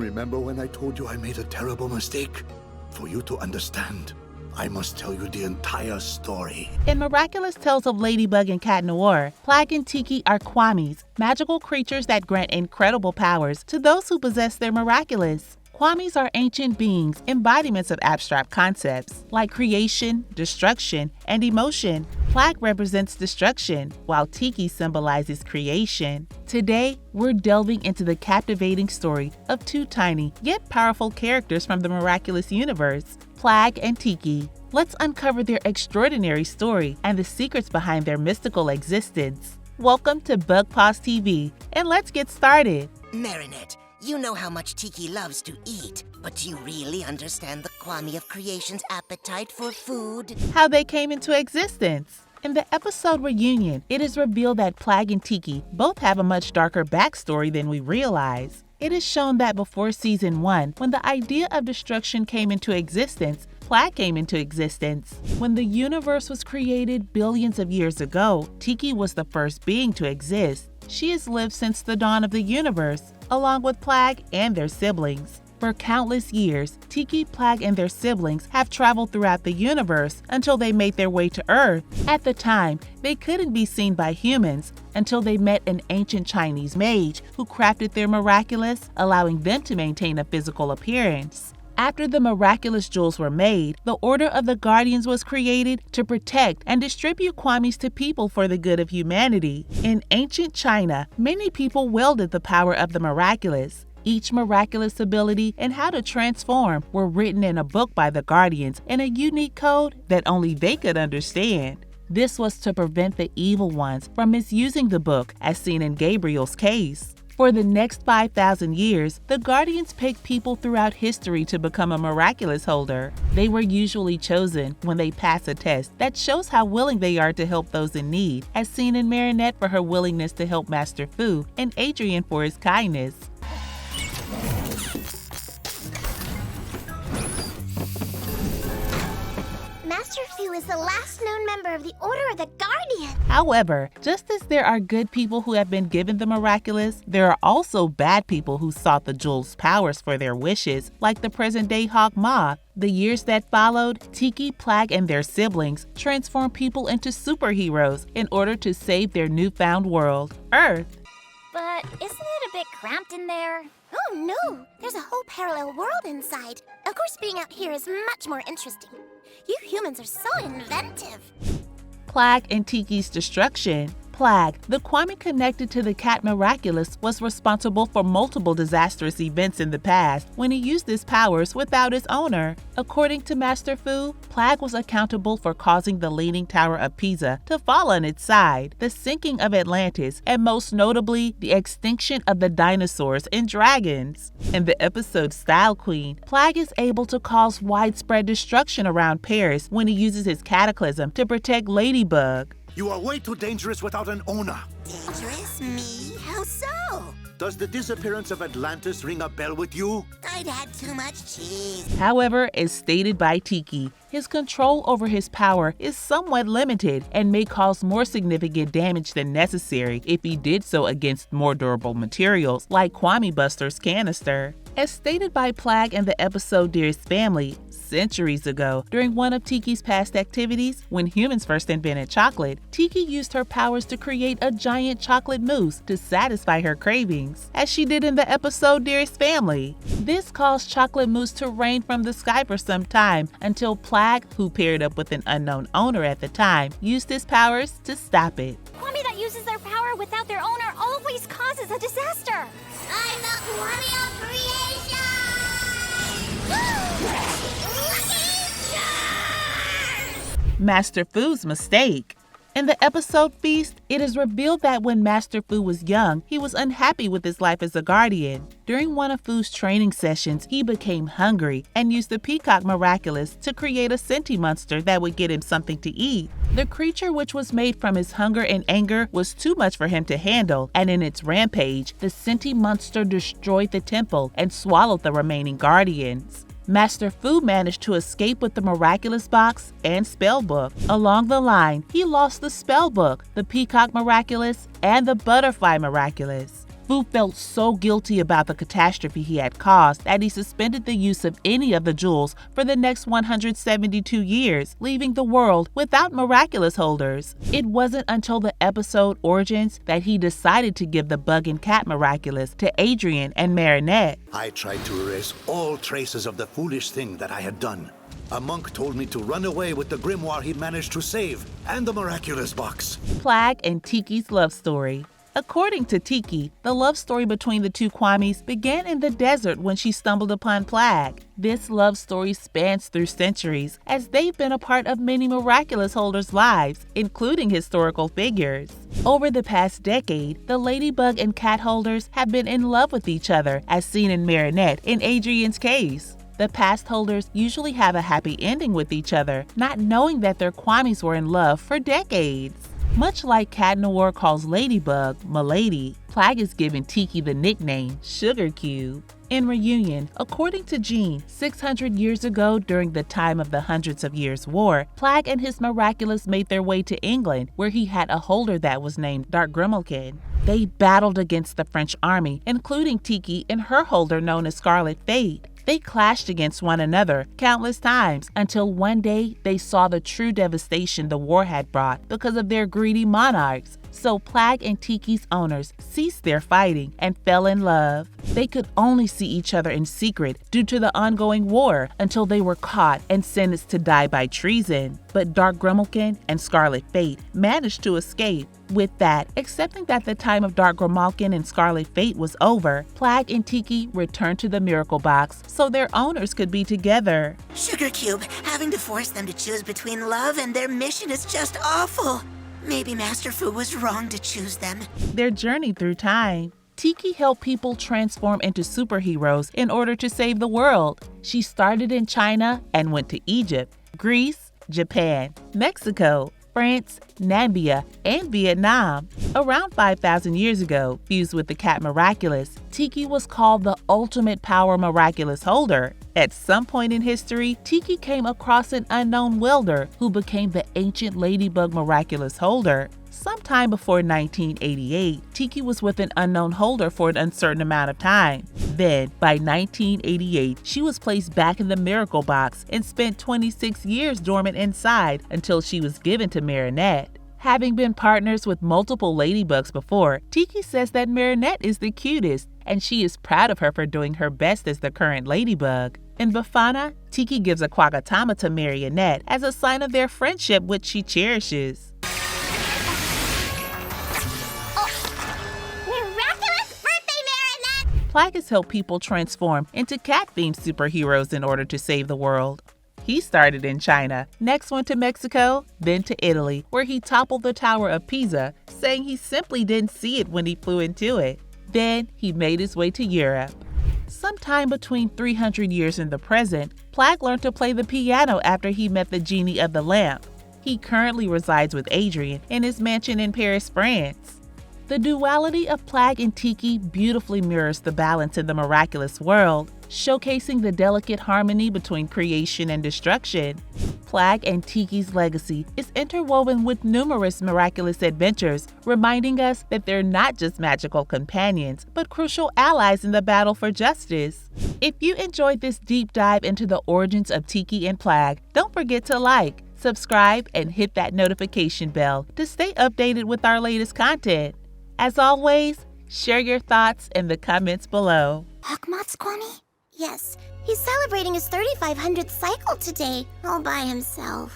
Remember when I told you I made a terrible mistake? For you to understand, I must tell you the entire story. In Miraculous Tales of Ladybug and Cat Noir, Plagg and Tikki are Kwamis, magical creatures that grant incredible powers to those who possess their miraculous. Kwamis are ancient beings, embodiments of abstract concepts like creation, destruction, and emotion. Plagg represents destruction, while Tikki symbolizes creation. Today, we're delving into the captivating story of two tiny yet powerful characters from the Miraculous universe, Plagg and Tikki. Let's uncover their extraordinary story and the secrets behind their mystical existence. Welcome to BugPaws TV, and let's get started. Marinette, you know how much Tikki loves to eat, but do you really understand the Kwami of creation's appetite for food? How they came into existence. In the episode Reunion, it is revealed that Plagg and Tikki both have a much darker backstory than we realize. It is shown that before Season 1, when the idea of destruction came into existence, Plagg came into existence. When the universe was created billions of years ago, Tikki was the first being to exist. She has lived since the dawn of the universe, along with Plagg and their siblings. For countless years, Tikki, Plagg, and their siblings have traveled throughout the universe until they made their way to Earth. At the time, they couldn't be seen by humans until they met an ancient Chinese mage who crafted their miraculous, allowing them to maintain a physical appearance. After the miraculous jewels were made, the Order of the Guardians was created to protect and distribute Kwamis to people for the good of humanity. In ancient China, many people wielded the power of the miraculous. Each miraculous ability and how to transform were written in a book by the Guardians in a unique code that only they could understand. This was to prevent the evil ones from misusing the book, as seen in Gabriel's case. For the next 5,000 years, the Guardians picked people throughout history to become a miraculous holder. They were usually chosen when they pass a test that shows how willing they are to help those in need, as seen in Marinette for her willingness to help Master Fu and Adrian for his kindness. Master Fu is the last known member of the Order of the Guardian. However, just as there are good people who have been given the miraculous, there are also bad people who sought the jewel's powers for their wishes, like the present-day Hawk Moth. The years that followed, Tikki, Plagg, and their siblings transformed people into superheroes in order to save their newfound world, Earth. But isn't it a bit cramped in there? Oh no, there's a whole parallel world inside. Of course, being out here is much more interesting. You humans are so inventive. Plagg and Tikki's destruction. Plagg, the Kwami connected to the cat Miraculous, was responsible for multiple disastrous events in the past when he used his powers without his owner. According to Master Fu, Plagg was accountable for causing the Leaning Tower of Pisa to fall on its side, the sinking of Atlantis, and most notably, the extinction of the dinosaurs and dragons. In the episode Style Queen, Plagg is able to cause widespread destruction around Paris when he uses his cataclysm to protect Ladybug. You are way too dangerous without an owner. Dangerous? Me? How so? Does the disappearance of Atlantis ring a bell with you? I'd had too much cheese. However, as stated by Tikki, his control over his power is somewhat limited and may cause more significant damage than necessary if he did so against more durable materials like Kwami Buster's canister. As stated by Plagg in the episode Dearest Family, centuries ago, during one of Tikki's past activities, when humans first invented chocolate, Tikki used her powers to create a giant chocolate mousse to satisfy her cravings, as she did in the episode Dearest Family. This caused chocolate mousse to rain from the sky for some time until Plagg, who paired up with an unknown owner at the time, used his powers to stop it. Kwami that uses their power without their owner always causes a disaster. I'm the Kwami of creation! Master Fu's mistake. In the episode Feast, it is revealed that when Master Fu was young, he was unhappy with his life as a guardian. During one of Fu's training sessions, he became hungry and used the Peacock Miraculous to create a Senti monster that would get him something to eat. The creature, which was made from his hunger and anger, was too much for him to handle, and in its rampage, the Senti monster destroyed the temple and swallowed the remaining guardians. Master Fu managed to escape with the Miraculous Box and Spellbook. Along the line, he lost the Spellbook, the Peacock Miraculous, and the Butterfly Miraculous. Fu felt so guilty about the catastrophe he had caused that he suspended the use of any of the jewels for the next 172 years, leaving the world without Miraculous holders. It wasn't until the episode Origins that he decided to give the Bug and Cat Miraculous to Adrian and Marinette. I tried to erase all traces of the foolish thing that I had done. A monk told me to run away with the grimoire he'd managed to save, and the Miraculous box. Plagg and Tikki's love story. According to Tikki, the love story between the two Kwamis began in the desert when she stumbled upon Plagg. This love story spans through centuries, as they've been a part of many Miraculous holders' lives, including historical figures. Over the past decade, the Ladybug and Cat holders have been in love with each other, as seen in Marinette in Adrian's case. The past holders usually have a happy ending with each other, not knowing that their Kwamis were in love for decades. Much like Cat Noir calls Ladybug Milady, Plagg is giving Tikki the nickname Sugar Cube. In Reunion, according to Jean, 600 years ago during the time of the Hundreds of Years' War, Plagg and his Miraculous made their way to England, where he had a holder that was named Dark Grimalkin. They battled against the French army, including Tikki and her holder known as Scarlet Fate. They clashed against one another countless times until one day they saw the true devastation the war had brought because of their greedy monarchs. So Plagg and Tikki's owners ceased their fighting and fell in love. They could only see each other in secret due to the ongoing war until they were caught and sentenced to die by treason. But Dark Grimalkin and Scarlet Fate managed to escape. With that, accepting that the time of Dark Grimalkin and Scarlet Fate was over, Plagg and Tikki returned to the Miracle Box so their owners could be together. Sugar Cube, having to force them to choose between love and their mission is just awful. Maybe Master Fu was wrong to choose them. Their journey through time. Tikki helped people transform into superheroes in order to save the world. She started in China and went to Egypt, Greece, Japan, Mexico, France, Namibia, and Vietnam. Around 5,000 years ago, fused with the Cat Miraculous, Tikki was called the ultimate power Miraculous holder. At some point in history, Tikki came across an unknown wielder who became the ancient Ladybug Miraculous holder. Sometime before 1988, Tikki was with an unknown holder for an uncertain amount of time. Then, by 1988, she was placed back in the Miracle Box and spent 26 years dormant inside until she was given to Marinette. Having been partners with multiple Ladybugs before, Tikki says that Marinette is the cutest, and she is proud of her for doing her best as the current Ladybug. In Bafana, Tikki gives a Quagatama to Marinette as a sign of their friendship, which she cherishes. Plagg has helped people transform into cat-themed superheroes in order to save the world. He started in China, next went to Mexico, then to Italy, where he toppled the Tower of Pisa, saying he simply didn't see it when he flew into it. Then he made his way to Europe. Sometime between 300 years and the present, Plagg learned to play the piano after he met the genie of the lamp. He currently resides with Adrian in his mansion in Paris, France. The duality of Plagg and Tikki beautifully mirrors the balance in the Miraculous world, showcasing the delicate harmony between creation and destruction. Plagg and Tikki's legacy is interwoven with numerous Miraculous adventures, reminding us that they're not just magical companions, but crucial allies in the battle for justice. If you enjoyed this deep dive into the origins of Tikki and Plagg, don't forget to like, subscribe, and hit that notification bell to stay updated with our latest content. As always, share your thoughts in the comments below. Hawkmoth's Kwami? Yes, he's celebrating his 3,500th cycle today, all by himself.